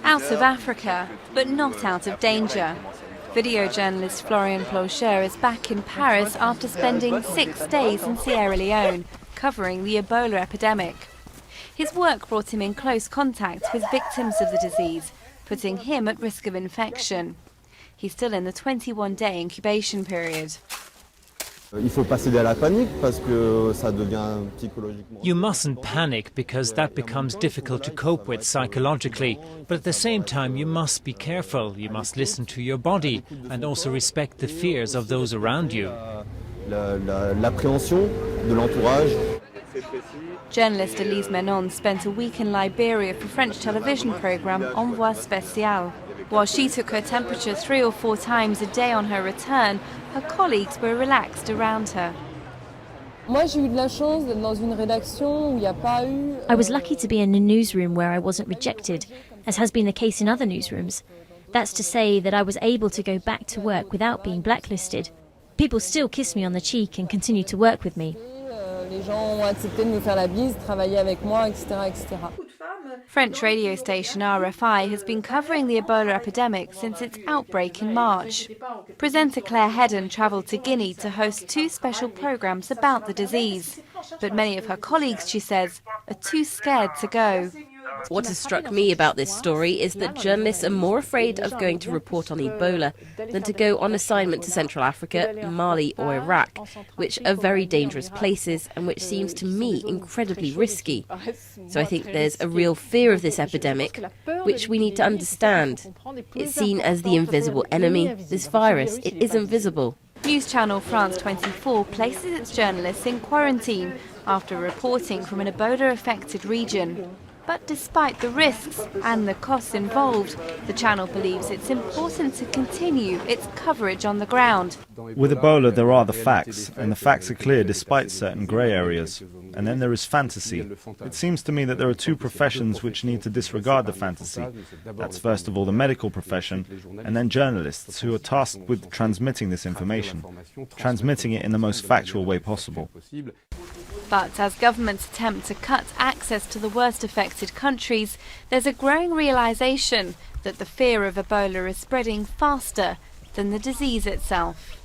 Out of Africa, but not out of danger. Video journalist Florian Plaucher is back in Paris after spending 6 days in Sierra Leone, covering the Ebola epidemic. His work brought him in close contact with victims of the disease, putting him at risk of infection. He's still in the 21-day incubation period. You mustn't panic because that becomes difficult to cope with psychologically. But at the same time, you must be careful. You must listen to your body and also respect the fears of those around you. Journalist Elise Menon spent a week in Liberia for French television programme Envoi Spécial. While she took her temperature 3 or 4 times a day on her return, her colleagues were relaxed around her. I was lucky to be in a newsroom where I wasn't rejected, as has been the case in other newsrooms. That's to say that I was able to go back to work without being blacklisted. People still kiss me on the cheek and continue to work with me. French radio station RFI has been covering the Ebola epidemic since its outbreak in March. Presenter Claire Hedden travelled to Guinea to host 2 special programmes about the disease. But many of her colleagues, she says, are too scared to go. What has struck me about this story is that journalists are more afraid of going to report on Ebola than to go on assignment to Central Africa, Mali or Iraq, which are very dangerous places and which seems to me incredibly risky. So I think there's a real fear of this epidemic, which we need to understand. It's seen as the invisible enemy. This virus, it is invisible. News channel France 24 places its journalists in quarantine after reporting from an Ebola-affected region. But despite the risks and the costs involved, the channel believes it's important to continue its coverage on the ground. With Ebola, there are the facts, and the facts are clear despite certain grey areas. And then there is fantasy. It seems to me that there are 2 professions which need to disregard the fantasy. That's first of all the medical profession, and then journalists, who are tasked with transmitting this information, transmitting it in the most factual way possible. But as governments attempt to cut access to the worst affected countries, there's a growing realisation that the fear of Ebola is spreading faster than the disease itself.